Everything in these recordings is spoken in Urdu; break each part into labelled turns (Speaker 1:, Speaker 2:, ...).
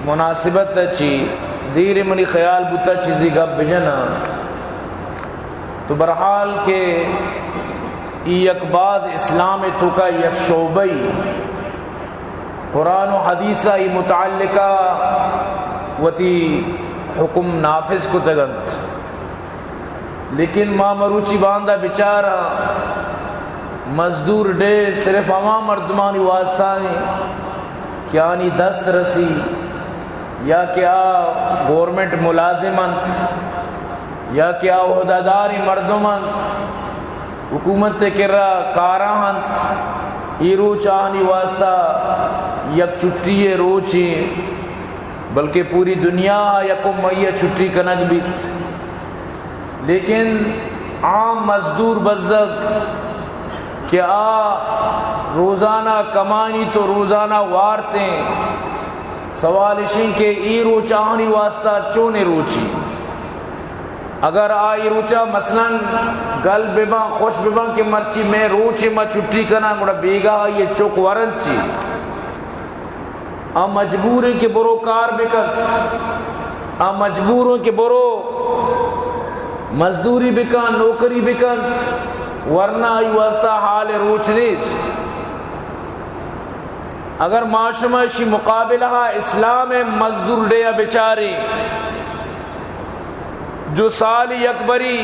Speaker 1: مناسبت چی دیر منی خیال بوتا چیزی گپ بجنا تو برحال کہ یک باز اسلام تو کا یک شعبئی قرآن و حدیثہ ای متعلقہ وتی حکم نافذ کو تگنت، لیکن ماں مروچی باندھا بیچارہ مزدور ڈے صرف عوام مردمانی واسطہ کیا نی دست رسی یا کیا گورنمنٹ ملازمت یا کیا عہدیداری مردمت حکومت کرا کاراہنت ای روچ آنی واسطہ یک چھٹی روچی بلکہ پوری دنیا یکم مئی چھٹی کنک بیت، لیکن عام مزدور بزگ کہ روزانہ کمانی تو روزانہ وارتیں سوالشیں کہ ای روچ آنی واسطہ چونے روچی اگر آئی روچا مثلا گل ببا خوش ببا کہ مرچی میں روچے ما چھٹی کنا گوڑا بیگا یہ چوک ورنچی مجبور ہیں کہ برو کار بکت مجبور ہیں کہ برو مزدوری بکن نوکری بکن ورنہ آئی واسطہ حال روچ نیست۔ اگر معاشمہ شی مقابلہ اسلام مزدور ڈیا بیچاری جو سال اکبری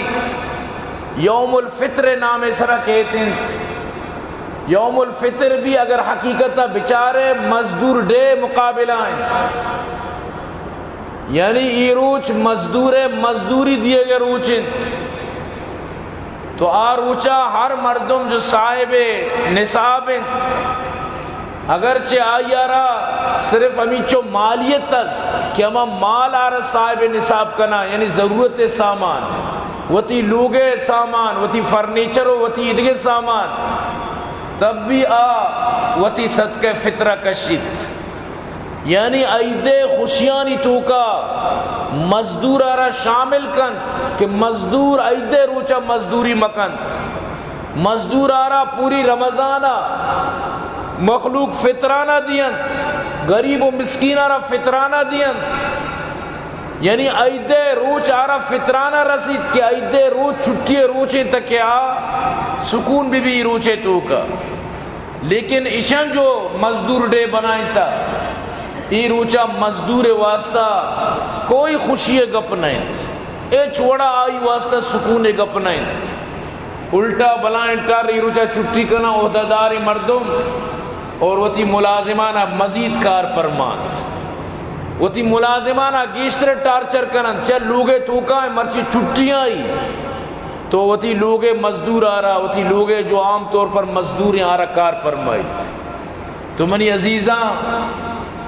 Speaker 1: یوم الفطر نام سرا کہتے ہیں، یوم الفطر بھی اگر حقیقتہ بیچارے مزدور ڈے مقابلہ ہیں، یعنی ای روچ مزدور مزدوری دیے گئے روچیں تو روچا ہر مردم جو صاحب نصاب ہیں اگرچہ آئیارا صرف ہمیں چو مالیت تس کہ ہم مال آرہ صاحب نصاب کنا یعنی ضرورت سامان وتی لوگے سامان وتی فرنیچر وتی ادگے سامان تب بھی وتی صدقہ فطرہ کشید یعنی ایدے خوشیانی تو کا مزدور آرہ شامل کنت کہ مزدور ایدے روچا مزدوری مکنت مزدور آرہ پوری رمضانہ مخلوق فطرانہ دینت غریب و مسکین آرہ فطرانہ دینت یعنی ایدے روچ آرہ فطرانہ رسید کہ ایدے روچ چھٹی روچیں تک سکون بھی روچے تو کا، لیکن اشن جو مزدور ڈے بنائیں تھا ای روچا مزدور واسطہ کوئی خوشی گپ نہیں اے چوڑا آئی واسطہ سکون گپ نہیں الٹا بلائیں ٹر ای روچا چھٹی کنا عہدیداری مردم اور وتی ملازمانہ مزید کار پرمانت وتی ملازمانہ گیشتر ٹارچر کنن چل لوگے توکا ہے مرچی چھٹیاں آئی تو وتی لوگے مزدور آ رہا وتی لوگے جو عام طور پر مزدور آ رہا کار پرمائی تو منی عزیزاں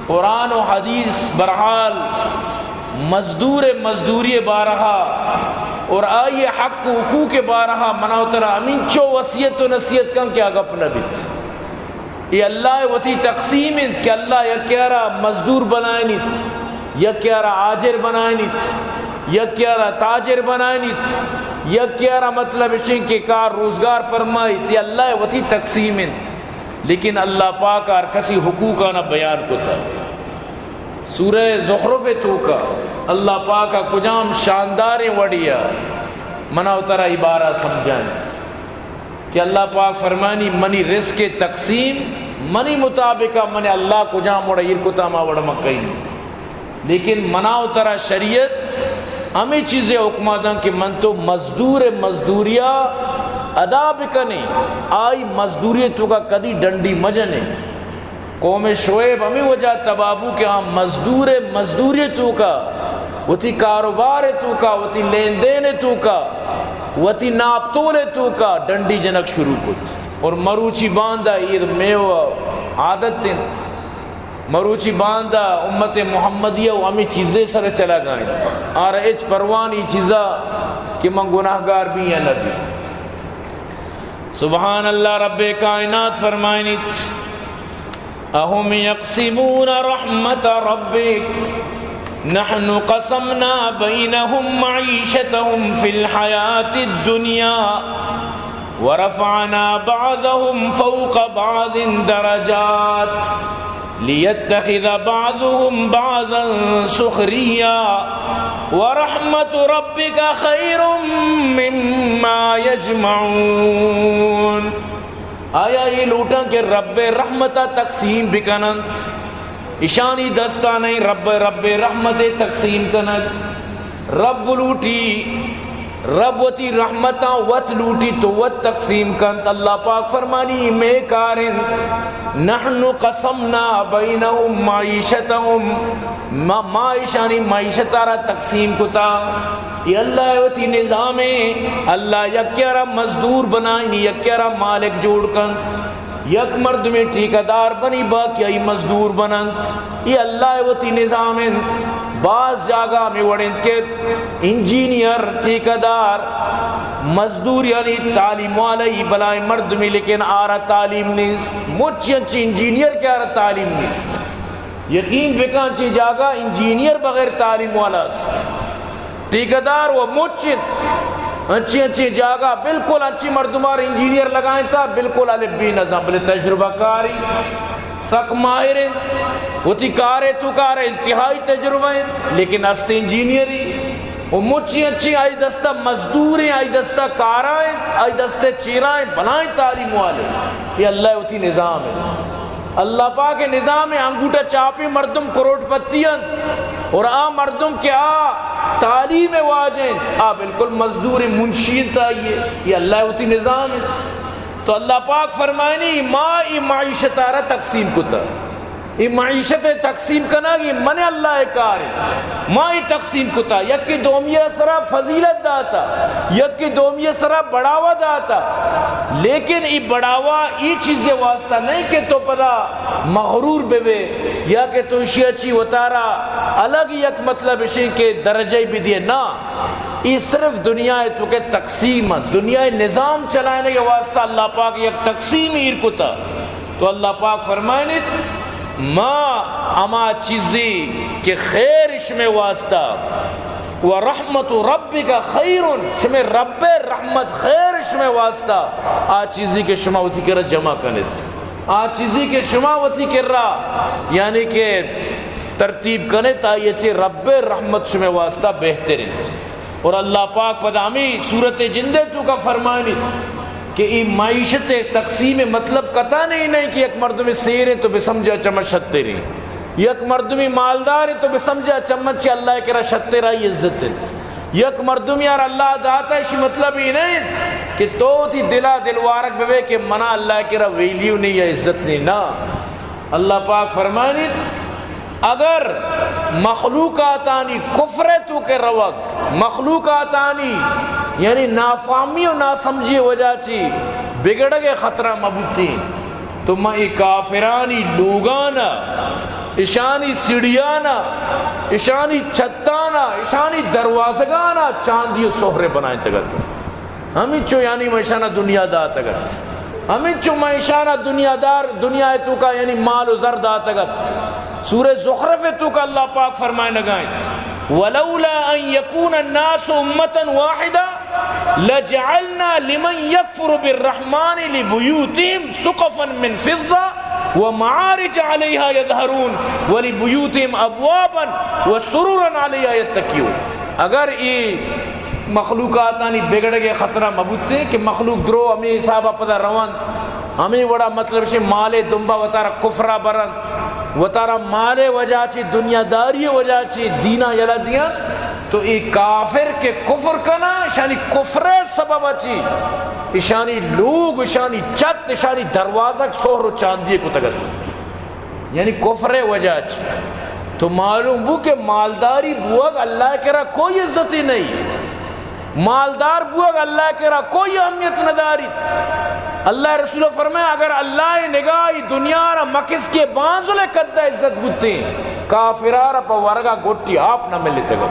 Speaker 1: قرآن و حدیث برحال مزدور مزدوری بارہا اور آئیے حق و حقوق بارہا مناوترہ امین چو وصیت و نصیحت کن کیا گپ نبیت یہ اللہ وتی تقسیم انت کہ اللہ یکیارہ مزدور بنائنیت یکیارہ آجر بنائنیت یکیارہ تاجر بنائنیت یکیارہ مطلب اشن کے کار روزگار فرمائیت یہ اللہ وتی تقسیم انت، لیکن اللہ پاک اور کسی حقوقہ نہ بیان کو تھا سورہ زخرف تو کا اللہ پاک کا کجام شاندار وڑیا منا اترا عبارہ سمجھائیں کہ اللہ پاک فرمانی منی رزق تقسیم منی مطابقہ من اللہ کجام وڑا یرکتا ما وڑا مکئی، لیکن منا اترا شریعت ہمیں چیزیں حکمہ دن کہ من تو مزدور مزدوریا ادا بکنے آئی مزدوریتوں کا کدی ڈنڈی مجنے قوم شعیب ہمیں وجہ تبابو کہ ہاں مزدور مزدوریتوں کا وتی کاروبارتوں کا وتی لین دینتوں کا وتی ناپتولتوں کا ڈنڈی جنک شروع کت اور مروچی باندھا ایر میوہ عادت تنت مروچی باندھا امت محمدیہ و ہمیں چیزیں سر چلا گائیں آر ایچ پروانی چیزا کہ من گناہگار بھی ہیں نبی سبحان اللہ رب کائنات فرمائنیت اہم یقسمون رحمت ربک نحن قسمنا بینہم معیشتہم فی الحیاة الدنیا ورفعنا بعضهم فوق بعض درجات لیتخذ بعضهم بعضا سخریا ورحمت ربک خیر مما یجمعون. آیا یہ لوٹا کہ رب رحمتہ تقسیم بکنند ایشانی دستہ نہیں رب رحمت تقسیم کنند. رب لوٹی رب وتی رحمتاں وت لوٹی تو وت تقسیم کنت. اللہ پاک فرمانی میں کارن نحن قسمنا بینہم معیشتہم معیشانی معیشتارا تقسیم کتا. یہ اللہ وتی نظام اللہ یکیارا مزدور بنائیں یکیارا مالک جوڑ کنت. یک مرد میں ٹھیکیدار بنی باقی ای مزدور بنند. یہ اللہ وتی نظام. بعض جاگہ میں وڑند کے انجینئر ٹھیکیدار مزدور یعنی تعلیم والی بلائیں مرد میں لیکن آرہ تعلیم نیست. مچی انچی انجینئر کیا آرہ تعلیم نیست. یقین بکا انچی جاگہ انجینئر بغیر تعلیم والا است. ٹھیکیدار وہ مچت اچھی جاگہ بالکل اچھی مردمار انجینئر لگائیں تھا بالکل الف بی نظام بلے تجربہ کاری سک ماہرین ہوتی کارے تو کارے انتہائی تجربہ لیکن است انجینئری وہ مچھی اچھی آئی دستہ مزدوریں آئی دستہ کارائیں آئی دستہ چیرائیں بنائیں تعلیم والے. یہ اللہ ہوتی نظام ہے. اللہ پاک نظام ہے. انگوٹا چاپی مردم کروڑ پتیاں اور مردم کے تعلیم واجن بالکل مزدور منشین تھا. یہ اللہ ہوتی نظام ہے. تو اللہ پاک فرمائنی معیشت آرہ تقسیم کتا. یہ معیشت تقسیم کنا گی من اللہ کار مائی تقسیم کتا. یک کی دومیہ سرا فضیلت داتا یک کی دومیہ سرا بڑھاوا داتا. لیکن ای بڑھاوا ای چیزیں واسطہ نہیں کہ تو پدا مغرور بے یا کہ تو اشی اچھی وطارا الگ یک مطلب اشی کے درجے بھی دیے نا. یہ صرف دنیا ہے تو کہ تقسیم دنیا نظام چلانے کے واسطہ اللہ پاک یک تقسیم ایر کتا. تو اللہ پاک فرمائنے ما اما چیزی کہ خیر اس میں واسطہ ورحمت ربک خیر شمع رب رحمت خیر اس میں واسطہ چیزی کے شما وتی کر جمع کنت چیزی کے شما وتی کر رہا یعنی کہ ترتیب کنت یہ چی رب رحمت شمع واسطہ بہترین. اور اللہ پاک پدامی صورت جندے تو کا فرمانی کہ یہ معیشت تقسیم مطلب قطع نہیں کہ یک مردمی سیر ہے تو بے سمجھا چمچ شتے رہی یک مردمی مالدار ہے تو بے سمجھا چمچ اللہ کے رہا شتے رہی عزت ہے. یک مردمی یار اللہ داتا ہے مطلب ہی نہیں کہ تو تھی دلا دلوارک بے کہ منا اللہ کے رہا ویلیو نہیں یا عزت نہیں نا. اللہ پاک فرمانی اگر مخلوقاتانی کفر تو کے روک مخلوقاتانی یعنی نافہمی و ناسمجھی وجہ چی بگڑ گئے خطرہ مبوتی تو میں کافرانی لوگانا اشانی سڑیانا اشانی چھتانا اشانی دروازگانا چاندی و سہرے بنائیں تگت. ہمیں چو یعنی مشانہ دنیا دا تگت ہمیں چو مشانہ دنیا دار دنیا تو کا یعنی مال و زر دا تگت. سورہ زخرف تو کا اللہ پاک فرمائے نگائیں ولولا ان يكون الناس امة واحدة لجعلنا لمن يكفر بالرحمن لبيوتهم سقفا من فضة ومعارج عليها يظهرون ولبيوتهم ابوابا وسررا عليها يتكئون. اگر یہ مخلوقاتانی بگڑ گئے خطرہ مبوتے کہ مخلوق درو ہمیں حسابہ پتہ روان ہمیں بڑا مطلب سے مالے دنبا وطارہ کفرہ برن وطارہ مالے وجہ چی دنیا داری وجہ چی دینہ یلا دیا تو ایک کافر کے کفر کنا اشانی کفر سبب اچھی اشانی لوگ اشانی چت اشانی دروازہ سوہر و چاندیے کو تگت یعنی کفر وجہ چی. تو معلوم ہو کہ مالداری بوگ اللہ کے رہا کوئی عزتی نہیں مالدار بوگ اللہ کے رہا کوئی اہمیت نداری. اللہ رسول فرمائے اگر اللہ نگاہی دنیا را مکس کے بانزلے قدہ عزت بوتے کافرارا پا ورگا گوٹی آپ نہ ملتے گا.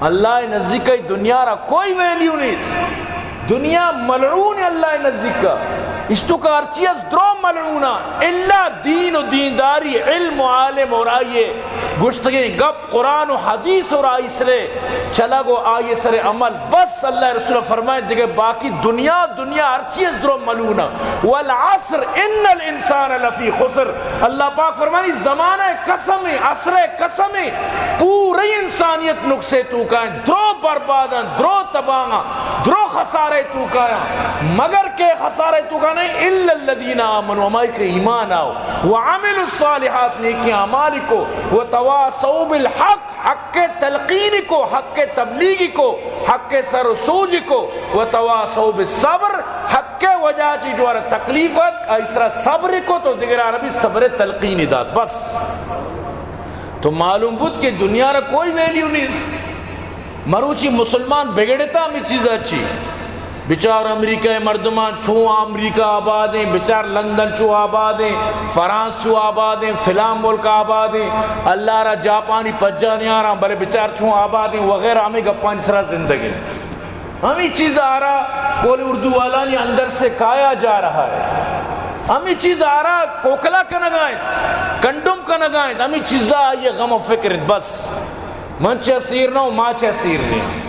Speaker 1: اللہ نزدیک دنیا را کوئی ویلیو نہیں. دنیا ملعون ہے اللہ نزدیک. اس تو کا ارچی از درو ملعونا الا دین و دینداری علم و عالم اور آئیے گشتگیں گپ قرآن و حدیث اور آئی سرے چلا گو آئیے سرے عمل بس اللہ رسول فرمائے دیکھے باقی دنیا ارچی از درو ملعونا والعصر ان الانسان لفی خسر اللہ پاک فرمائے زمانہ قسم عصر قسم پوری انسانیت نقصے تو کائیں درو برباداں درو تباہاں درو خسارے تو کائیں مگر کہ خسارے تو کائیں الا الذین آمنوا ہمائی کے ایمان آؤ وعملوا الصالحات نیکی اعمال کو وتواصوا بالحق حق کے تلقین کو حق کے تبلیغ کو حق کے سر و سوج کو وتواصوا بالصبر حق کے وجہ چی جو تکلیفت ایسرا صبر کو تو دیگر عربی صبر تلقین داد بس تو معلوم بود کہ دنیا را کوئی ویلیو نہیں مروچی مسلمان بگڑتا ہمیں چیز اچھی بچار امریکہ مردمان چوں امریکہ آبادیں بچار لندن چوں آبادیں فرانس چوں آبادیں فلاں ملک آبادیں اللہ را جاپانی پجا نہیں آ رہا بلے بچار چوں آبادیں وغیرہ ہمیں گپانی سرا زندگی ہمیں چیز آ رہا کوئی اردو والا نہیں اندر سے کایا جا رہا ہے ہمیں چیز آ رہا کوکلا کا نگائیں کنڈم کا نگائیں ہمیں چیز آئیے غم و فکر بس من چہ سیر نہ ہو ماں چہ سیر نہیں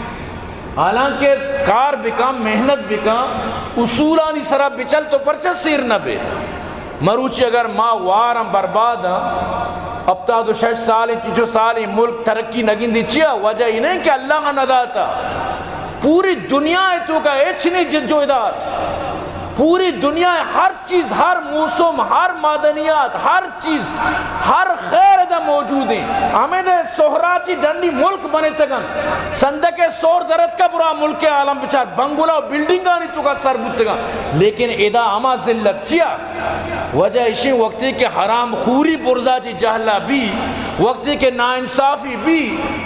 Speaker 1: حالانکہ کار بکا محنت بکا اصولانی سرا بچل تو پرچہ سیر نہ بے مروچی اگر ماں وارم برباد اب تا دو 6 سال 6 سال ملک ترقی نگین دی چیا وجہ ہی نہیں کہ اللہ کا نداتا پوری دنیا ہے تو کا ایچ نہیں جد جو اداس پوری دنیا ہر چیز ہر موسم ہر معدنیات ہر چیز ہر خیر دا موجود ہیں ہمیں دے سہراچی ڈنڈی ملک بنے تگن صندق سور درد کا برا ملک عالم بچار بنگولا و بلڈنگا نہیں تو کا سر بتگا لیکن ادا اما ذلت چیا وجہ اسی وقتی کے حرام خوری برزا چی جہلا بھی وقتی کے ناانصافی بھی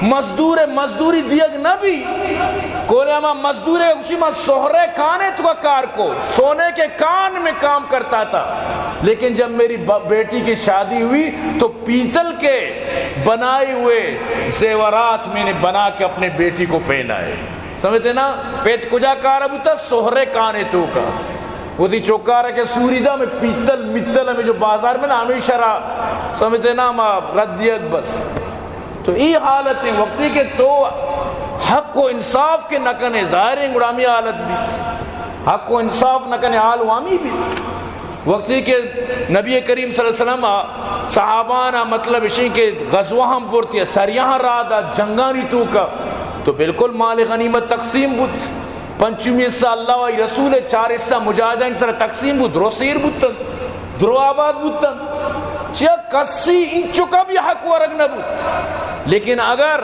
Speaker 1: مزدوری دیگ نہ بھی کوئی اما مزدورے اسی میں سہرے کانے تو کا کار کو سونے کے کان میں کام کرتا تھا لیکن جب میری بیٹی کی شادی ہوئی تو پیتل کے بنائے ہوئے زیورات میں نے بنا کے اپنے بیٹی کو پہنائے سمجھتے نا پیت کجا کارا بوتا سہرے کانے تو کا وہ دی چوکارا کے سوریدہ میں پیتل متل میں جو بازار میں نا ہمیشہ رہا سمجھتے نا ردیت بس تو یہ حالت ہے وقتی کے تو حق و انصاف کے نکنے ظاہر ہیں گڑامی حالت بھی حق و انصاف نکنے حال وامی بھی وقتی کے نبی کریم صلی اللہ علیہ وسلم صحابانہ مطلب اسی کے غزوہ ہم پورتی ہے سریاں رادا جنگانی تو کا تو بالکل مال غنیمت تقسیم بود 5 حصہ اللہ و رسول 4 حصہ مجاہدین سر تقسیم بود روسیر بودتن درو آباد بودتن چیا کسی انچو کا بھی حق ورگ نہ بود لیکن اگر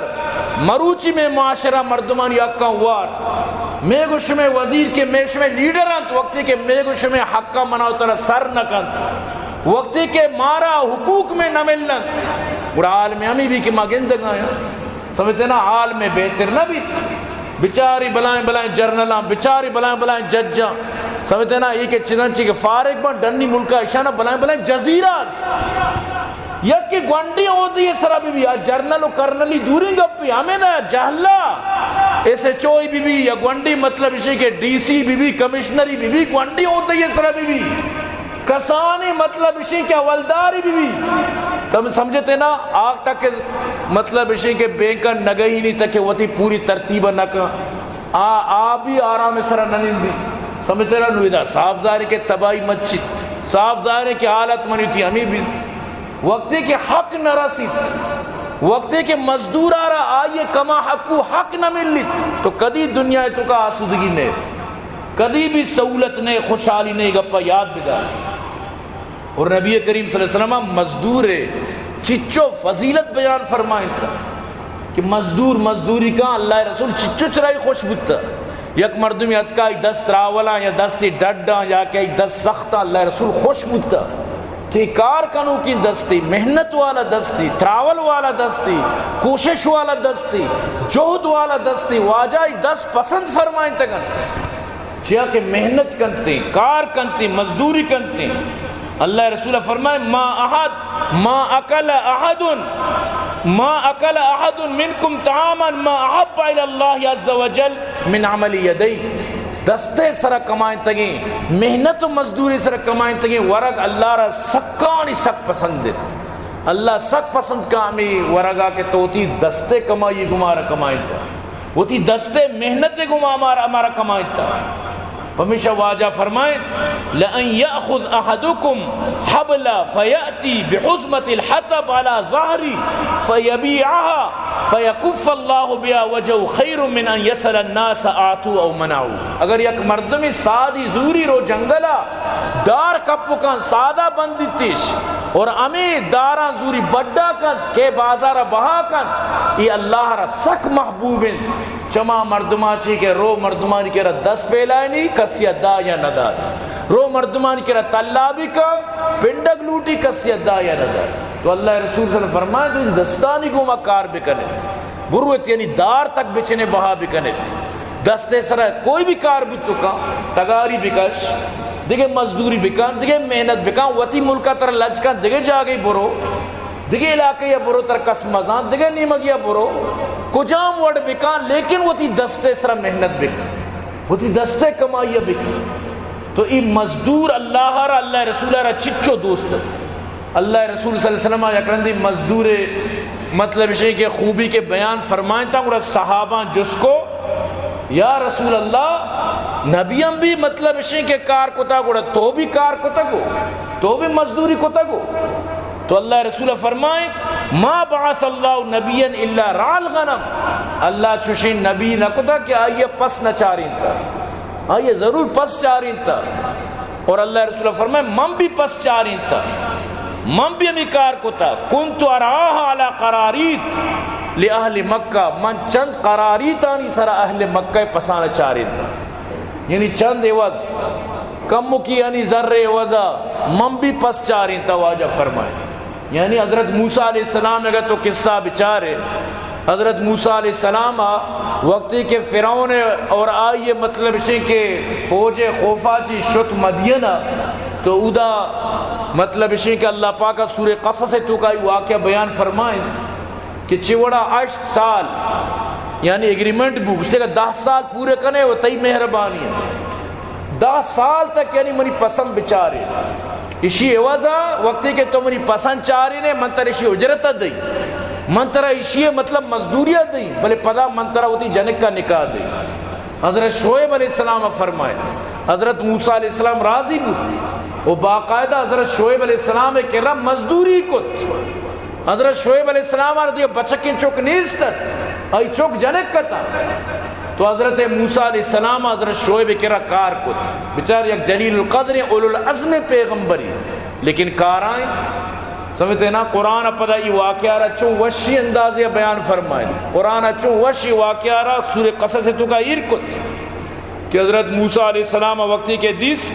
Speaker 1: مروچی میں معاشرہ مردمان یکا وارد میں گوش میں وزیر کے میش میں لیڈرانت وقتی کے میں گوش میں حق کا مناو ترہ سر نکنت وقتی کے مارا حقوق میں نہ ملنت اور حال میں ہمیں بھی کہ مگندگ آیا سمجھتے نا حال میں بہتر نہ بھی بچاری بلائیں جرنلاں بچاری بلائیں ججاں سمجھتے نا یہ کہ چنانچہ کے فارغ بان ڈنی ملکہ اشانہ بلائیں جزیراز یک کی گوانڈی ہوتی ہے سرا بی بی جرنل و کرنلی دوری گپی ہمیں نا جہلا ایسے چوئی بی بی یا گوانڈی مطلب اسی کے ڈی سی بی بی کمشنری بی بی گوانڈی ہوتی ہے سرا بی بی کسانی مطلب اسی کے حوالداری بی بی تم سمجھتے نا آگ تک مطلب اسی کے بینکر نگئی نہیں تک وہ تھی پوری ترتیبہ نکا بھی آرام سرا ننندی سمجھتے نا نویدہ صاف ظاہر کے تباہی مسجد صاف ظاہر کی حالت منی تھی ہمیں بھی وقتی کے حق نہ رسید وقتی کے مزدور آ رہا آئیے کما حقو حق نہ ملت تو کدی دنیا تو کا آسودگی نہیں کدی بھی سہولت نہیں خوشحالی نہیں گپا یاد بدار اور نبی کریم صلی اللہ علیہ وسلم مزدور چچو فضیلت بیان فرمائے اس کا کہ مزدوری کا اللہ رسول چچو چرائی خوش بودتا یک مردمی اتکائی 10 تراولا یا 10 ڈڈا یا کئی 10 سختا اللہ رسول خوش بودتا تو یہ کار کنو کی دستی محنت والا دستی تراول والا دستی کوشش والا دستی جہد والا دستی واجائی 10 پسند فرمائیں تکن چیا کہ محنت کنتی کار کنتی مزدوری کنتی اللہ رسول فرمائے ما اکل احد منکم طعاما ما احب الى اللہ عز وجل من عمل یدی دستے سر کمائیں تگیں محنت و مزدوری سر کمائیں تگیں ورگ اللہ را سکانی سک پسندت اللہ سک پسند کامی ورگا کے توتی دستے کمائی گمارا کمائیں تا وہ تی دستے محنت گما ہمارا کمائیں تا ہمیشہ واجہ فرمائیں لَأَن يَأْخُذْ أَحَدُكُمْ حَبْلًا فَيَأْتِي بِحُزْمَةِ الْحَطَبِ عَلَى ظَهْرِهِ فَيَبِيعَهَا فَيَكُفَّ اللَّهُ بِهَا وَجْهُهُ خَيْرٌ مِّنْ أَن يَسْأَلَ النَّاسَ أَعْطُوا أَوْ مَنَعُوا. اگر یک مردمی سادی زوری رو جنگلا دار کپو کان سادہ بندی تیش اور امی داران زوری بڑا کن کے بازار بہا کن یہ اللہ را سک محبوبن چما مردماچی کے رو مردمانی کے را 10 پیلائنی کسی دا یا نداد رو مردمانی کے را طلابی کا پنڈگ لوٹی کسی دا یا نداد. تو اللہ رسول صلی اللہ علیہ وسلم فرمائے تو ان دستانی کو مکار بکنت بروت یعنی دار تک بچنے بہا بکنت دستے سرہ کوئی بھی کار بھی تو کا تگاری بکش دیکھے مزدوری بکن دیکھے محنت بکن وطی ملکہ تر لجکن دیکھے جاگئی برو دیکھے علاقے یا برو تر کس مزان دیکھے نیمگیا برو کجام وڑ بکن لیکن وطی دستے سرہ محنت بکن وطی دستے کمائیہ بکن. تو ای مزدور اللہ را اللہ رسول را چچو دوست اللہ رسول صلی اللہ علیہ وسلم یکرندی مزدور مطلب اسے کہ خوبی کے بیان فرمائیں تا اور صحابہ جس کو یا رسول اللہ نبیم بھی مطلب اسے کہ کار کتا گوڑا تو بھی کار کتا گو تو بھی مزدوری کتا گو. تو اللہ رسول فرمائیں ما بعث اللہ نبیا الا رعل غنم اللہ چوشی نبی نہ کتا کہ آئیے پس نہ چارین تا آئیے ضرور پس چارین تا اور اللہ رسول فرمائیں من بھی پس چارین تا من بھی ہمیں کار کتا کنت اراہا علی قراریت لأہل مکہ من چند قراریتانی سرا اہل مکہ پسانا چارین تا یعنی چند عوض کم کی یعنی ذر عوضا من بھی پس چارین تا واجہ فرمائیں. یعنی حضرت موسیٰ علیہ السلام اگر تو قصہ بچارے حضرت موسیٰ علیہ السلام وقتی کے فرعون اور آئیے مطلب اسے کہ فوج خوفا چی شت مدینہ تو ادا مطلب اسے کہ اللہ پاکہ سورہ قصص تو کا واقعہ بیان فرمائیں کہ چوڑا 8 سال یعنی ایگریمنٹ بک اس نے 10 سال پورے کرنے وہ تئی مہربانی ہے 10 سال تک یعنی منی پسند بچارے اسی عوضا وقتی کہ تو منی پسند چاری نے منتر اسی اجرت دی منترہ اسی مطلب مزدوریت دی بلے پدا منترہ ہوتی جنک کا نکاح دی. حضرت شعیب علیہ السلام فرمائے حضرت موسیٰ علیہ السلام راضی بود وہ باقاعدہ حضرت شعیب علیہ السلام کہ رب مزدوری کت حضرت شعیب علیہ السلام آردی بچکیں چوک نیستت آئی چوک جنک کتا تو حضرت موسیٰ علیہ السلام حضرت شعیب کرا کار کت بچار یک جلیل القدر اولو العزم پیغمبری لیکن کار آئیں سمجھتے نا قرآن پدا یہ واقعہ رہا چون وشی اندازی بیان فرمائے قرآن چون وشی واقعہ رہا سور قصص تو کا ایر کت کہ حضرت موسیٰ علیہ السلام وقتی کے دیس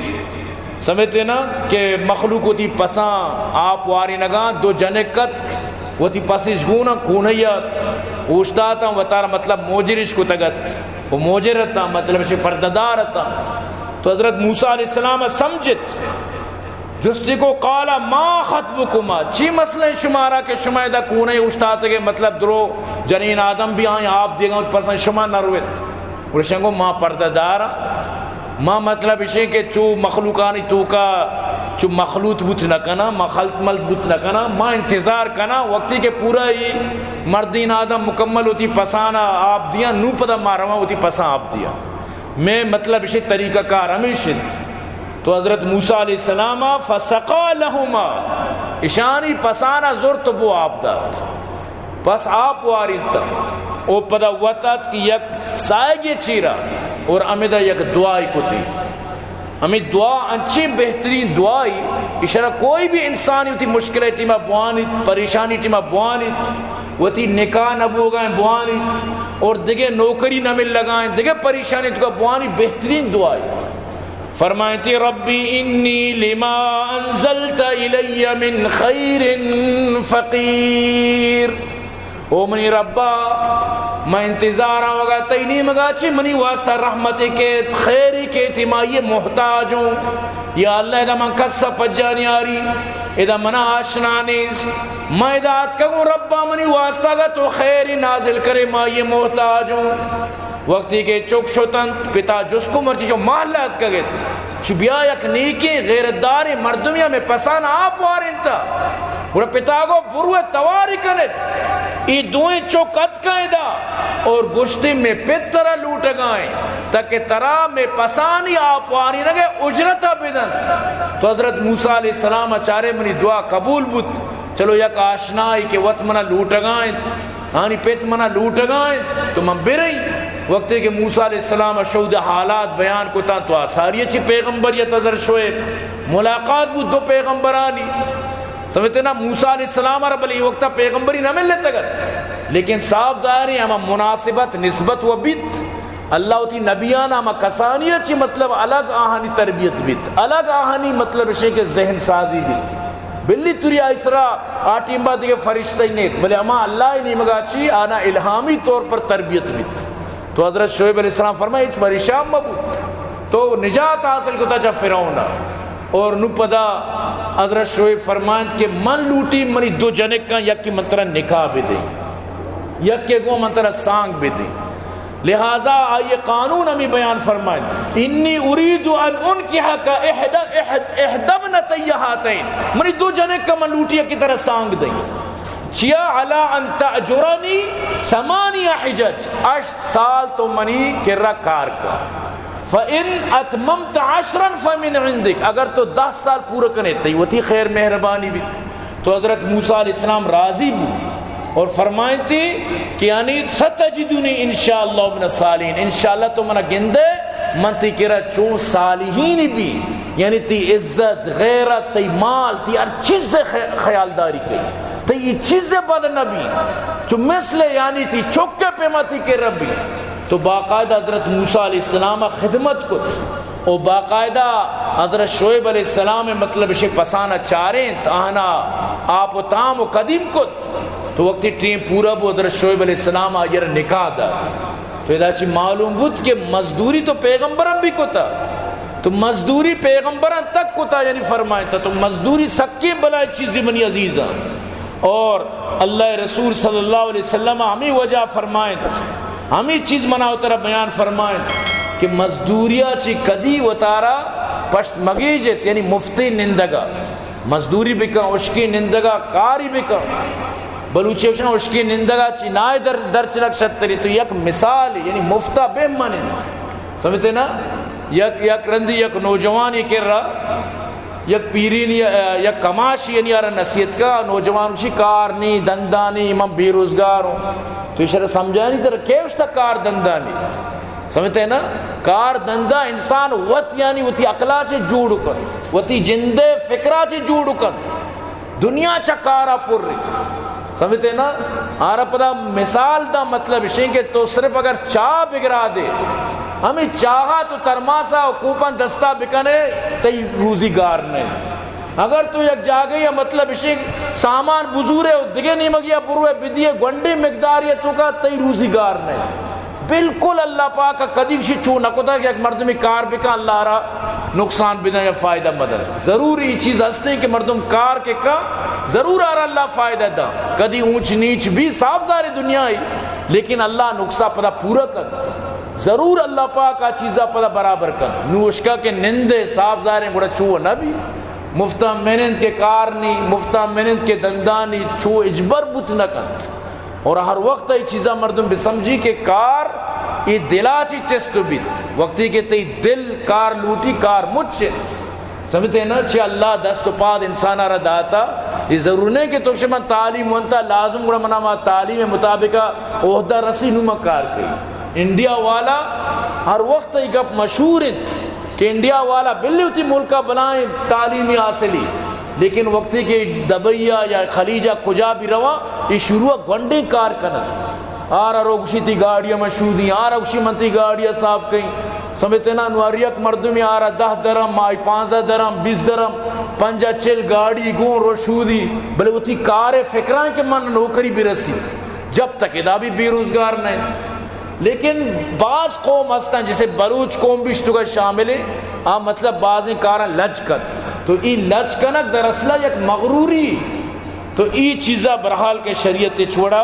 Speaker 1: سمجھتے نا کہ مخلوق ہوتی پسان آپ واری نگان دو جنکت وہ تی پسیش گونا کونیت اوشتاتا و تارا مطلب موجرش کو تگت وہ موجرتا مطلب اسے پرددارتا. تو حضرت موسیٰ علیہ السلام سمجھت جستی کو قالا ما خطبکما چی مسئلہ شمارا کہ شما دا کونے اوشتاتا کہ مطلب درو جنین آدم بھی آئیں آپ دیگا پسند شما نرویت اور شنگو ما پرددارا ما مطلب اسے کہ چو مخلوقانی تو کا چو مخلوط بوت نہ کنا مخلط ملت بوت نہ کنا ما انتظار کنا وقتی کہ پورا ہی مردین آدم مکمل ہوتی پسانا آپ دیا نو پدا ماروا ہوتی پسان آپ دیا میں مطلب اسے طریقہ کار ہمیشت. تو حضرت موسیٰ علیہ السلام فسقا لہما اشانی پسانا زور تو وہ آپ داد پس آپ وارد تا او پدا وطت کی یک سائگی چیرا اور امیدہ یک دعائی کو تھی امید دعا انچی بہترین دعائی اشارہ کوئی بھی انسانی ہوتی مشکلیں ٹیمہ بوانیت پریشانی ٹیمہ بوانیت وہ تی نکاح نبو گئیں بوانیت اور دیگے نوکری نہ مل لگائیں دیگے پریشانی تو کا بوانی بہترین دعائی فرمائیں تھی ربی انی لما انزلت الی من خیر فقیر او منی ربا میں انتظار آگا تینی مگا چی منی واسطہ رحمتی کے خیری کے تیما یہ محتاج ہوں یا اللہ ادا من کسا پجانی آری ادا منا آشنا نیس میں ادات کہوں ربا منی واسطہ گا تو خیری نازل کرے ما یہ محتاج ہوں وقتی کے چک شتن پتا جس کو مرچی جو محلات کا گئے چی بیا یک نیکی غیرداری مردمیہ میں پسان آپ وارن تا اور پتا کو بروے تواری کنت ای دوئیں چوکت کائیں دا اور گشتی میں پترہ لوٹ گائیں تاکہ ترا میں پسانی آپ واری نگے اجرتا بدن تو حضرت موسیٰ علیہ السلام اچارے منی دعا قبول بود چلو یک آشنائی کے وقت منا لوٹ گائیں آنی پیت منا لوٹ گائیں تو من برئی وقتی کہ موسیٰ علیہ السلام شہود حالات بیان کو تا تو آساری اچھی پیغمبریت حضرت شعیب ملاقات بود دو پیغمبرانی سمجھتے نا موسیٰ علیہ السلام رب علیہ وقتا پیغمبری نہ مل لیتا گت لیکن صاحب ظاہر ہے ہمیں مناسبت نسبت و بیت اللہ تی نبیانا ہمیں کسانیت چی مطلب الگ آہانی تربیت بیت الگ آہانی مطلب اسے کہ ذہن سازی بیت بلی توری آئسرا آٹیم با دیگے فرشتہ ہی نیت بلے اما اللہ ہی نہیں مگا چی آنا الہامی طور پر تربیت بیت تو حضرت شعیب علیہ السلام فرمائے اچ پریشان مبود تو نجات حاصل کتا چا فرعون اور نو پدا حضرت شعیب فرمائیں کہ من لوٹی منی دو جنک کا یک کی منترہ نکاح بھی دیں یک کے گو منترہ سانگ بھی دیں لہذا آئیے قانون ہمیں بیان فرمائیں انی اريد ان انکحہ کا احدبن تیہاتین منی دو جنک کا من لوٹی کی طرح سانگ دیں چیا علا ان تأجرنی 8 حجج 8 سال تو منی کرہ کار کا فَإِنْ أَتْمَمْتَ عَشْرًا فَمِنْ عِنْدِكَ اگر تو 10 سال پورا کرنے تھی وہ تھی خیر مہربانی بھی تو حضرت موسیٰ علیہ السلام راضی بھی اور فرمائیں تھی کہ یعنی ستجدونی انشاءاللہ من الصالحین انشاءاللہ تو منہ گندے من تی کرا چون صالحین بھی یعنی تی عزت غیرت تی مال تی ہر چیز سے خیالداری کی تی یہ چیزیں بد نبی جو مثل یعنی تی چکے پہ متی کے ربی تو باقاعدہ حضرت موسیٰ علیہ السلام خدمت کو اور باقاعدہ حضرت شعیب علیہ السلام مطلب اسے پسانا چاریں تاہنا آپ و تام و قدیم کت تو وقتی ٹیم پورا بو حضرت شعیب علیہ السلام آئیر نکاح دا فیدا چی معلوم بود کہ مزدوری تو پیغمبران بھی کتا تو مزدوری پیغمبران تک کتا یعنی فرمائیں تا تو مزدوری سکی بلائے چیزی منی عزیزہ اور اللہ رسول صلی اللہ علیہ وسلم ہمیں وجہ فرمائیں ہمیں چیز مناو طرح بیان فرمائیں کہ مزدوریا چی کدی وطارا پشت مگیجت یعنی مفتی نندگا مزدوری بکا اشکی نندگا کاری بکا بلوچی وشن اشکی نندگا چی نائے در چلک شتری تو یک مثال یعنی مفتہ بے منی سمجھتے نا یک رندی یک نوجوانی کر رہا یک پیرین یک کماشی یعنی آرہ نصیحت کا نوجوان اسی کار نہیں دندانی من بے روزگار ہوں تو یہ شرح سمجھا نہیں تر کیوش تا کار دندانی سمجھتے ہیں نا کار دندہ انسان وط یعنی وطی اقلا چے جوڑ کن وطی جندے فکرہ چے جوڑ کن دنیا چا کارا پر رہی سمجھتے ہیں نا آرہ پدا مثال دا مطلب اسے کہ تو صرف اگر چاہ بگرا دے ہمیں چاہا تو ترماسا و کوپن دستا بکنے تی روزی گار نہیں اگر تو یک جاگئی یا مطلب اسے سامان بزورے و دگے نہیں مگیا پروے بدیے گنڈی مقداری تو کا تی روزی گار نہیں بالکل اللہ پاک کا قدیم شی چون نہ کوتا کہ ایک مردمی کار بکا اللہ را نقصان بدن یا فائدہ مدد ضروری چیز ہستے ہیں کہ مردم کار کے کا ضرور آ رہا اللہ فائدہ دا کدی اونچ نیچ بھی صاف ظاہر دنیا ہی لیکن اللہ نقصہ پدا پورا کر ضرور اللہ پاک کا چیزہ پدا برابر کر نوشکا کے نندے صاف ظاہر گوڑا چوہ نہ بھی مفتہ محنت کے کار نہیں مفتہ محنت کے دندانی چوہ اجبر بت نہ کر اور ہر وقت یہ چیزہ مردم بسمجھی کہ کار یہ دلا چی چستو بیت وقتی کہ تی دل کار لوٹی کار مچت سمجھتے ہیں نا چھے اللہ دست و پاد انسان آرہ داتا یہ ضرور نہیں کہ تو شمن تعلیم وانتا لازم گڑا منہ تعلیم مطابقہ عہدہ رسی نومہ کار کئی انڈیا والا ہر وقت ایک اپ مشہور کہ انڈیا والا بلی ہوتی ملکہ بنائیں تعلیمی حاصلی لیکن وقتی کہ دبیہ یا خلیجہ کجا بھی روا یہ شروع گنڈیں کار کنت آرہ روگشی تھی گاڑیاں مشہودی آرہ روگشی منتی گاڑیاں صاحب کہیں سمجھتے نا نواریک مردمی آرہ 10 درم مائی 15 درم 20 درم 5-6 گاڑی گون روشودی بلے وہ تھی کار فکران کے من نوکری بھی رسی جب تک ادا بھی بے روزگار نہیں. لیکن بعض قوم ہستن جیسے بلوچ قوم بھی اشتگا شامل ہے مطلب بعض کارا لچکت تو ای لچکنک در اصلہ یک مغروری تو ای چیزا برحال کے شریعت چھوڑا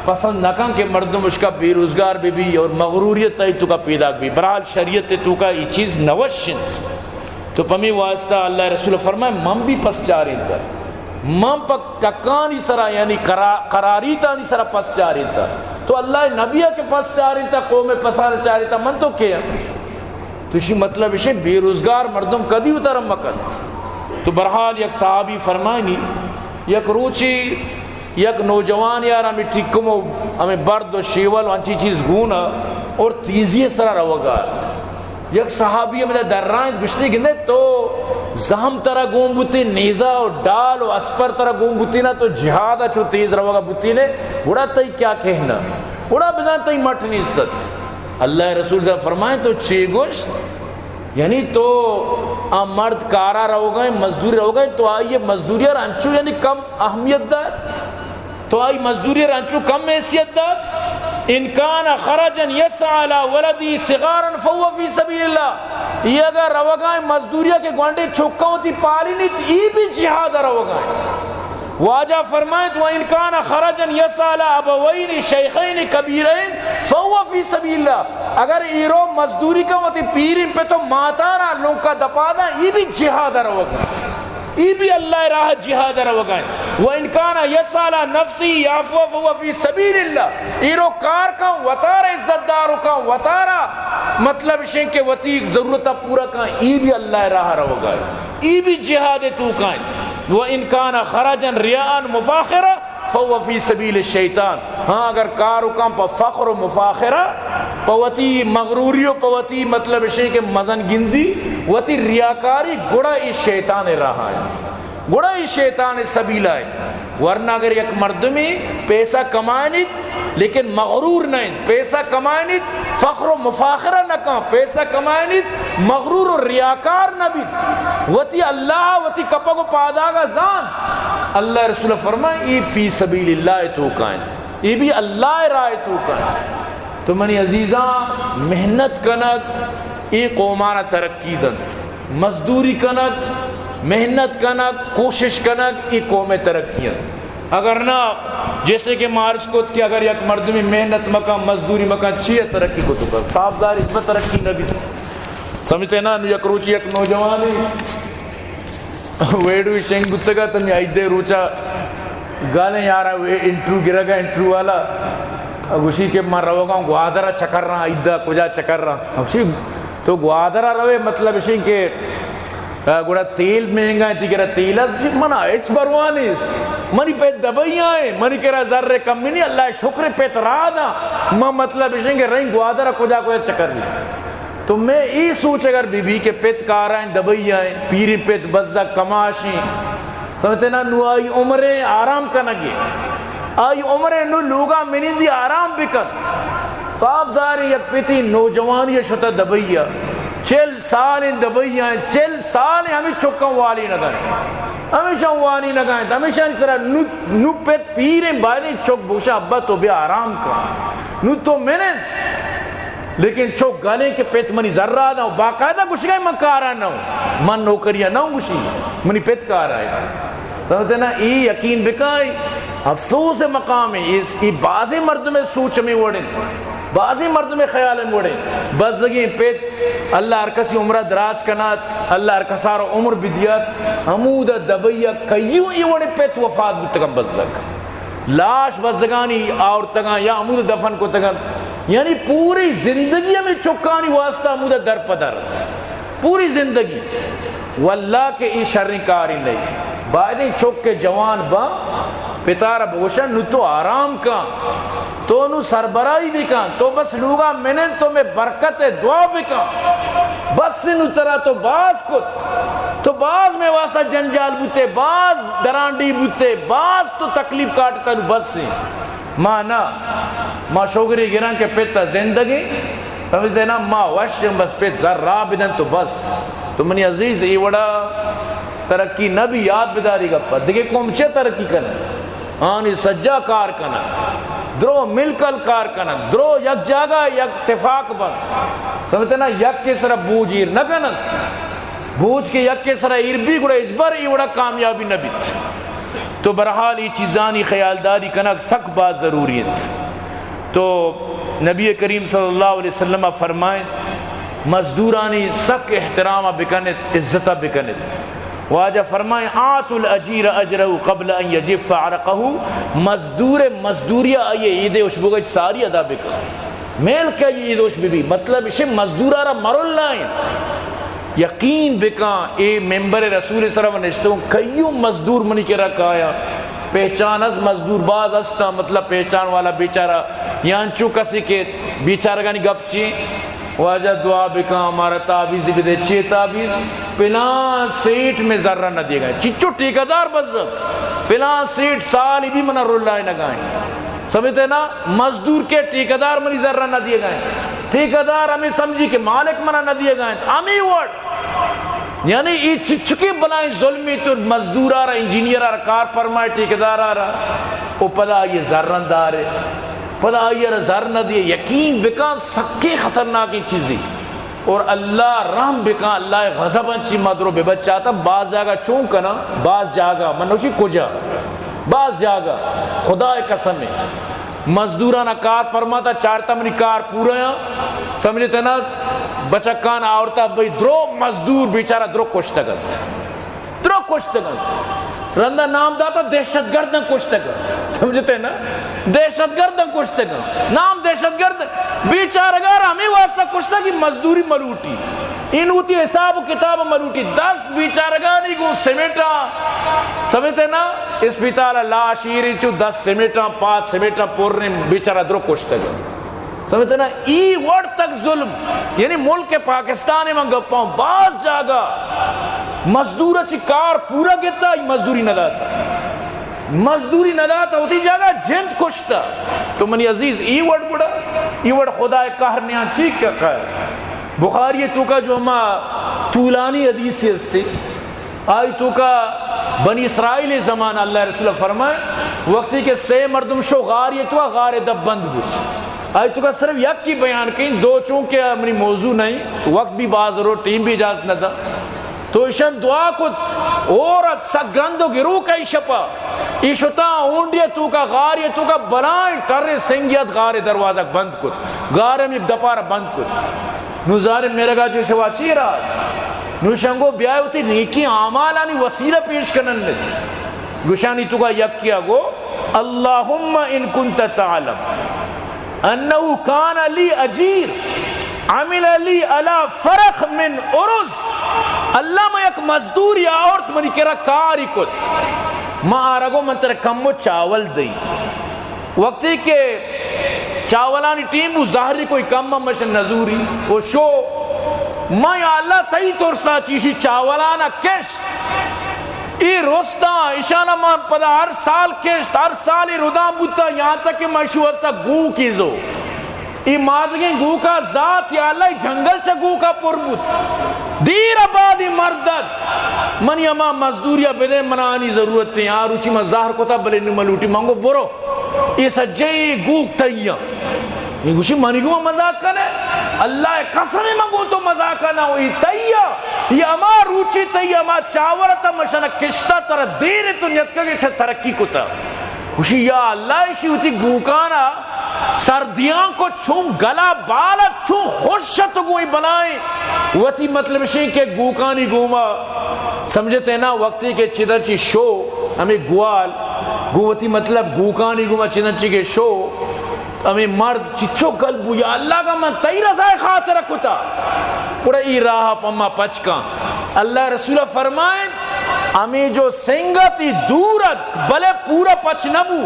Speaker 1: پسند نکن کہ مردم اس کا بے روزگار بھی اور مغروریت تی تو کا پیدا بھی برحال شریعت تو کا ای چیز نوشن تو پمی واسطہ اللہ رسول فرمائے من بھی پس چاری تا من پا ککانی سرا یعنی قراری تا نہیں سرا پس چاری تا تو اللہ نبیہ کے پس چاری تا قوم پسار چاری تا من تو کیا تو اسی مطلب اسے بے روزگار مردم کدی اترم مکن. تو برحال یک صحابی فرمائنی یک روچی یک نوجوان یار ہمیں ٹھکمو ہمیں برد و شیول و انچی چیز گونا اور تیزی سرا روگات یک صحابی ہمیں در رائند گشتی گندے تو زہم ترہ گون بوتی نیزہ و ڈال و اسپر ترہ گون بوتی نا تو جہادہ چو تیز روگا بوتی نے بڑا تئی کیا کہنا بڑا بزان تئی مٹ نہیں استت. اللہ رسول صلی اللہ فرمائیں تو چی گوشت یعنی تو مرد کارا رہو گئے مزدوری رہو گئے تو آئیے مزدوری اور انچو یعنی کم اہمیت دات تو آئی مزدوری اور انچو کم حیثیت دات. ان کان خرجا یسعى على ولدی صغارا فهو فی سبیل اللہ یہ اگر رہو گئے مزدوریہ کے گوانڈے چھکا ہوتی پالی نہیں یہ بھی جہاد رہو گئے. واجہ فرمائے تو ان کان خرجا یسعى على ابوین شیخین کبیرین فهو فی سبیل اللہ اگر ایرو مزدوری کا ہوتی پیرین پہ تو ماتانا لوگ کا دپادا یہ بھی جہاد رہو گئے یہ بھی اللہ راہ جہاد رہو گئے. وَإِنْ كَانَ يَسَالَ نَفْسِي يَعْفُوَ فَهُوَ فِي سَبِيلِ اللَّهِ ایرو کار کا وطارہ عزت دارو کا وطارہ مطلب شیں کہ وطیق ضرورتہ پورا کا یہ بھی اللہ راہ رہو گئے یہ بھی جہاد تو کائیں. وَإِنْ كَانَ خَرَجًا رِيَاءً مُفَاخِرًا فَهُوَ فِي سَبِيلِ الشَّيْطَانِ ہاں اگر کارو کام پا فخر و مفاخرہ پوتی مغروری و پوتی مطلب شے کہ مزن گندی وتی ریاکاری گڑا اس شیطان رہا ہے گڑا اس شیطان سبیلہ ہے. ورنہ اگر یک مردمی پیسہ کمائنیت لیکن مغرور نہیں پیسہ کمائنیت فخر و مفاخرہ نہ کام پیسہ کمائنیت مغرور و ریاکار نہ بھی وتی اللہ وتی کپا کو پاداغا زان اللہ رسول فرمائے یہ فی سبیل اللہ تو کائن یہ بھی اللہ رائے تو کائن. تو منی عزیزاں محنت کنک ای قومانہ ترقی دن مزدوری کنک محنت کنک کوشش کنک ای قوم ترقی دن. اگر نہ جیسے کہ مارس کو کہ اگر یک مردمی محنت مکان مزدوری مکان چیئے ترقی کو تو کر صاحب دار اس میں ترقی نہ بھی سمجھتے نا یک روچی یک نوجوانی ویڈوی شنگ گتگا تمی آئیدے روچا گالیں یارا انٹرو گرا گا انٹرو والا گوشی کہ میں رو گا گوادرہ چکر رہا ایدہ کجا چکر رہا گوشی تو گوادرہ روے مطلب اسی کہ گوڑا تیل مہنگا ہے تھی کہ تیل منا ایچ بروانیس منی پہ دبئی آئے منی کہ ذرے کم نہیں اللہ شکر پیت رہا دا میں مطلب اسی کہ رہیں گوادرہ کجا کجا چکر لی. تو میں ای سوچ اگر بی بی کے پیت کارائیں دبئی آئیں پیری پیت بزا کماشیں سمجھتے نا نو آئی عمریں آرام کنگے آئی عمریں نو لوگا منی دی آرام بکت صاحب زاری یک پیتی نوجوانی شتا دبئی 40 سال دبئی آئیں 40 سال ہمیں چکم والی نگائیں ہمیشہ وانی نگائیں ہمیشہ اس طرح نو پیت پیریں بائدیں چک بوشا ابا تو بے آرام کا نو تو میں نے لیکن چوک گالے کے پیت منی ذرہ نہ ہو باقاعدہ کچھ گئے من کارا نہ ہو من نوکریاں نہ ہوں کچھ منی پیت کارا ہے سمجھتے نا ای یقین بکائی افسوس مقام ہے ای بعضی مرد میں سوچ میں وڑیں بعضی مرد میں خیال میں وڑیں بس زگی پیت اللہ ارکسی عمرہ دراج کنات اللہ ارکسار عمر بدیات حمود دبیہ کئیوں ای وڑے پیت وفات بتگم بس زگ لاش بس زگانی اور تگاں یا حمود دفن کو تگاں یعنی پوری زندگی میں چکانی واسطہ مودہ در پدر پوری زندگی واللہ کے ای شرنکاری نہیں بعدیں چک کے جوان با پتارہ بوشن نو تو آرام کا تو نو سربرائی بھی کان تو بس لوگا منن تو میں برکت دعا بھی کان بس نو ترہ تو باز کت تو باز میں واسطہ جنجال بوتے باز درانڈی بوتے باز تو تکلیف کاٹتا نو بس سے ماں نا ماں شوگری گران کے پیتا زندگی سمجھتے نا ماں وشم بس پیت ذرہ بدن تو بس تو منی عزیز ای وڑا ترقی نہ بھی یاد بداری گا پا دیکھے قوم چے ترقی کرنا آنی سجا کار کرنا درو مل کل کار کنن، درو یک جاگا یک اتفاق بند، سمجھتے نا، یک کے سرا بوجھ ایر نہ کنن، بوجھ کے یک کے سرا ایر بھی گڑا اجبر ایوڑا کامیابی نبیت. تو برحال یہ چیزانی خیالداری کنک سک بات ضروریت. تو نبی کریم صلی اللہ علیہ وسلم فرمائیں مزدورانی سک احترام بکنت، عزت بکنت. واجہ فرمائیں آت الاجیر اجرہ قبل ان یجف عرقہ، مزدور مزدوریہ آئیے عید اشبو گئی ساری ادا بکن میل کیا یہ عید اشبو بھی، مطلب اسے مزدورارا مرل لائن یقین بکن. اے ممبر رسول صلی اللہ علیہ وسلم نشتوں کئیوں مزدور منی کے رکھ آیا، پہچان از مزدور باز استا، مطلب پہچان والا بیچارہ یانچو کسی کے بیچارہ گانی گپ چی واجہ دعا بکا ہمارا تعبیز بھی دے، چھ تعبیز فلان سیٹ میں ذرہ نہ دیے گئے، چچو ٹھیکیدار بزد فلان سیٹ سال بھی منہ رولائے نہ گائیں، سمجھتے نا، مزدور کے ٹھیکیدار منی ذرہ نہ دیے گئے، ٹھیکیدار ہمیں سمجھی کہ مالک منہ نہ دیے گئے، ہمیں وڈ یعنی یہ چچکی بنائیں ظلمی. تو مزدور آ رہا، انجینئر آ رہا، کار فرمائے، ٹھیکیدار آ رہا، وہ پدا یہ ذرہ دار ہے، پدا یہ زر نہ دیے. یقین بکا سکے خطرناکی چیزی، اور اللہ رحم بکا اللہ غضب انچی مدرو بے بچاتا. بعض جاگہ چون کنا، بعض جاگہ منوشی کجا، بعض جاگہ خدا قسم ہے مزدورانہ کار فرماتا چارتا منی کار پورا ہے، سمجھتے نا، بچکان آورتا بھئی درو مزدور بیچارہ درو کشتگت، درو کشتگت، رندہ نام داتا دہشت گردن کشتگت، سمجھتے نا، دہشت گردن کشتگت، نام دہشت گردن بیچارگار ہمیں واسطہ کشتا کی مزدوری ملوٹی، ان ہوتی حساب و کتاب ملوٹی. 10 بیچارگانی کو سمیٹا، سمجھتے نا، اس پیتالا لا شیری چو 10 سمیٹا 5 سمیٹا پورنے بیچارہ درو کشتگت، سمجھتے نا. ای وڑ تک ظلم، یعنی ملک پاکستانی میں گپاؤں بعض جاگہ مزدور اچھی کار پورا گتا مزدوری نہ داتا، مزدوری نہ داتا ہوتی جاگہ جنت کشتا. تو منی عزیز ای وڑ بڑا، ای وڑ خدا قہر نیاں چیک کیا قہر. بخاری تو کا جو ہما طولانی حدیث ہستی آئی تو کا بنی اسرائیل زمان اللہ رسول فرمائے وقتی کہ 6 مردم شو غار یہ تو غار دب بند بود. آئی تو کا صرف یک کی بیان کہیں، 2 چونکہ منی موضوع نہیں، وقت بھی باز رو، ٹیم بھی اجازت نہ تھا. تو ایشان دعا کت عورت سگندو گرو کا شپا ایشتا اونڈیا تو کا غار یہ تو کا بلائیں ٹرے سنگیت غار دروازہ بند کت، غار میں دپارہ بند کت. نوزار میرے گا جو شوا چی راز نوشنگو بیائی ہوتی نیکی آمالانی وسیلہ پیش کرنن لگی. گوشانی تو کا یک کیا گو اللہم ان کنت تعلم انہو کان لی اجیر عمل لی علا فرق من ارز. اللہ میں یک مزدور یا عورت منی کرا کاری کت، ما آرگو من تر کمو چاول دی، وقتی کہ چاولانی ٹیم وہ ظاہری کوئی کم مشن نزوری وہ شو ما یا اللہ تئی ترسا چیشی چاولانا کشت ای رستا اشانہ مان پدا ہر سال کشت، ہر سال ای ردام بودتا، یہاں تک کہ مشہور ہستا گو کیزو ای مادگیں گو کا ذات یا اللہ جنگل چا گو کا پر بود دیر آبادی مردد منی اما مزدوریا بدے منانی ضرورت تھی یہاں روچی میں ظاہر کو تا بلے نمالوٹی مانگو برو یہ سجے گوک تیّا یہ گوشی منی گو مذاق کنے اللہ قسمی مانگو تو مذاق کنا ہوئی تیّا یہ اما روچی تیّا اما چاورتا مشانہ کشتا ترہ دیر تو نیت کر کے ترقی کو تا گوشی یا اللہ ایشی ہوتی گوکانا سردیاں کو چھوم گلا بالت چھوم خوشت گوئی بنائیں وتی مطلب شئی کہ گوکانی گوما سمجھتے نا وقتی کے چدرچی شو ہمیں گوال گوتی مطلب گوکانی گوما چدرچی کے شو ہمیں مرد چچو قلبو یا اللہ کا من تئی رضائے خاطر رکھتا پڑا ای راہ پما پچکا. اللہ رسول فرمائیں ہمیں جو سنگتی دورت بلے پورا پچ نبو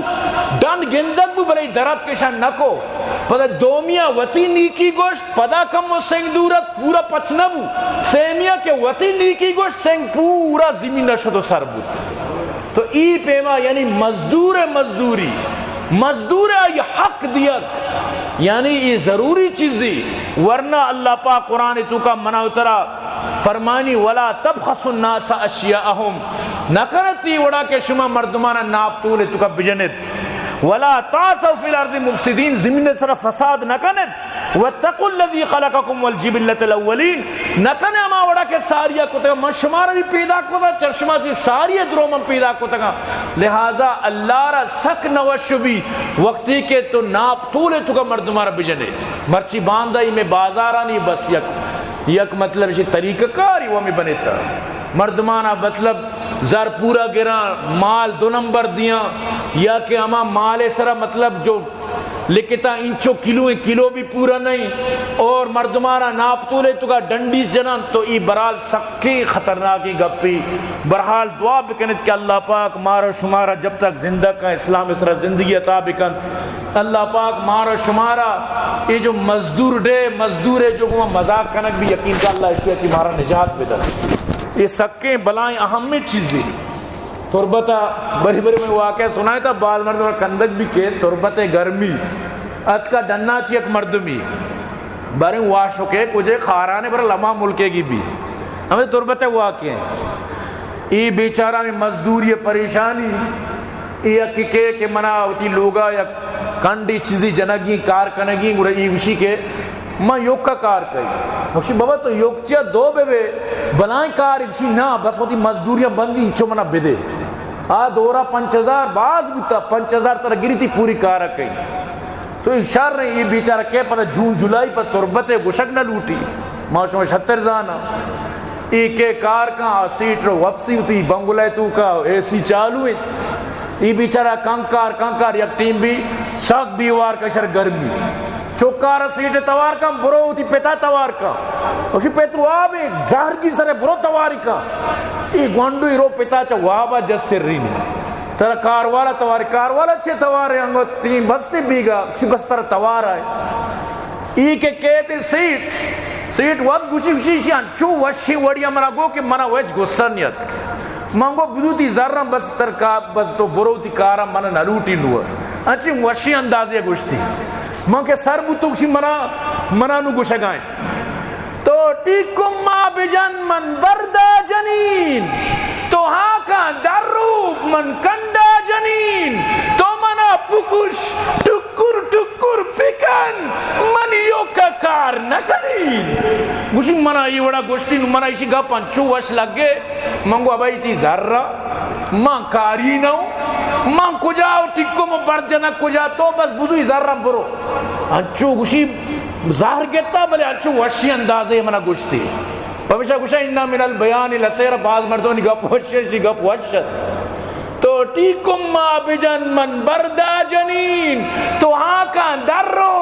Speaker 1: ڈن گندک بو بلے درد کشان نکو پدا دومیا وطی نیکی گوشت پدا کم و سنگ دورت پورا پچ نبو سیمیا کے وطی نیکی گوشت سنگ پورا زمین نشد و سر بود. تو ای پیما یعنی مزدور مزدوری مزدور یہ حق دیت یعنی یہ ضروری چیزی ورنہ اللہ پاک قرآن تو کا منع اترا فرمانی ولا تبخسوا الناس اشیاءهم نہ کرتی وڑا کہ شما مردمانہ ناپ تولے تو کا بجنت ولا تعثوا فی الارض مفسدین، زمین سر فساد نہ کنن، واتقوا الذی خلقکم والجبلۃ الاولین، نہ کنے اما وڑا کے ساریا کو تے مشمار بھی پیدا کو تا چرشما چی ساریا درو من پیدا کو تا، لہذا اللہ را سک نوشبی وقتی کے تو ناپ طول تو کا مردمارا بجنے مرچی باندائی میں بازارانی بس یک مطلب اسی طریقہ کاری وہ میں بنیتا مردمانہ مطلب زر پورا گران مال 2 نمبر دیاں، یا کہ اما مال سرا مطلب جو لکھتا انچو کلو بھی پورا نہیں، اور مردمانہ ناپ تولے تو کا ڈنڈی جنان، تو ای برحال سکی خطرناکی گپی. برحال دعا بکنت کہ اللہ پاک مارا شمارا جب تک زندہ کا اسلام اسرا زندگی عطا بکن، اللہ پاک مارا شمارا یہ جو مزدور ہے جو مذاق کنک بھی یقین کا اللہ اشیاء کی مارا نجات بدل. یہ سکیں بلائیں اہم چیزیں تربتا بری میں واقعہ سنایا تھا، بعض مردم کندک بھی کے تربت گرمی ات کا ڈننا چی ایک مردمی بارے واشو کے کجھے خارانے پر لمحہ ملکے کی بھی ہمیں تربت واقع ہیں. ای بیچارہ میں مزدور یہ پریشانی ای اکی کہ منا ہوتی لوگا یا کنڈی چیزی جنگی کار کنگی گوڑا ای وشی کے ماں یوک کا کار کئی مکشی بابا تو یوک چیا 2 بے بلائیں کار اکشی نا بس ہوتی مزدوریاں بندی انچو منا بدے دورا 5000 باز بتا 5000 تر گری تھی پوری کارا کئی. تو اشار رہی یہ بیچارہ کہ پتہ جون جولائی پر تربت گشک نہ لوٹی معاشرہ 76 زانا ای کے کار کا سیٹ رو وپسی ہوتی بنگلے تو کا اے سی چالو ہے. ای بیچارہ کنکار یک ٹیم بھی سخت بیوار کا شر گرمی چوکارا سیٹ توار کا برو ہوتی پتا توار کا اسی پیترو آبے زہر کی سرے برو تواری کا ای گوانڈو ہی رو پتا چا وابا جس سر رین ترہ کاروالا تواری کاروالا چھے توارے انگو تین بستے بیگا کسی بس ترہ توار آئے. ای کے کہتے سیٹ وقت گوشی شیان چو وشی وڑیا منا گو کہ منا ویج گسنیت مانگو بدوتی ذرم بس ترکا بس تو بروتی کارا منا نلوٹی نور انچی وشی اندازی گوشتی ماں کے سر بو تو کسی منا نو گوشگائیں تو ٹیکم ما بجن من بردا جنین تو ہاں کا دروب من کندا جنین تو منا پکش ٹکر پکن منیو کا کار نہ کرین گوشی منا یہ وڑا گوشتی نو منا اسی گا پنچو وش لگے منگو ابائی تی ذرہ ماں کاری نو ماں کجاو ٹکو میں بڑھ جنا کجا تو بس بدوی ذرہ برو انچو گوشی ظاہر گیتا بلے انچو وشی اندازے منا گوشتی پمیشہ گوشا انہا من البیان لسیر بعض مردوں نے گپ وشت تو ٹیکم ما بجن من بردا جنین تو ہاں کا در رو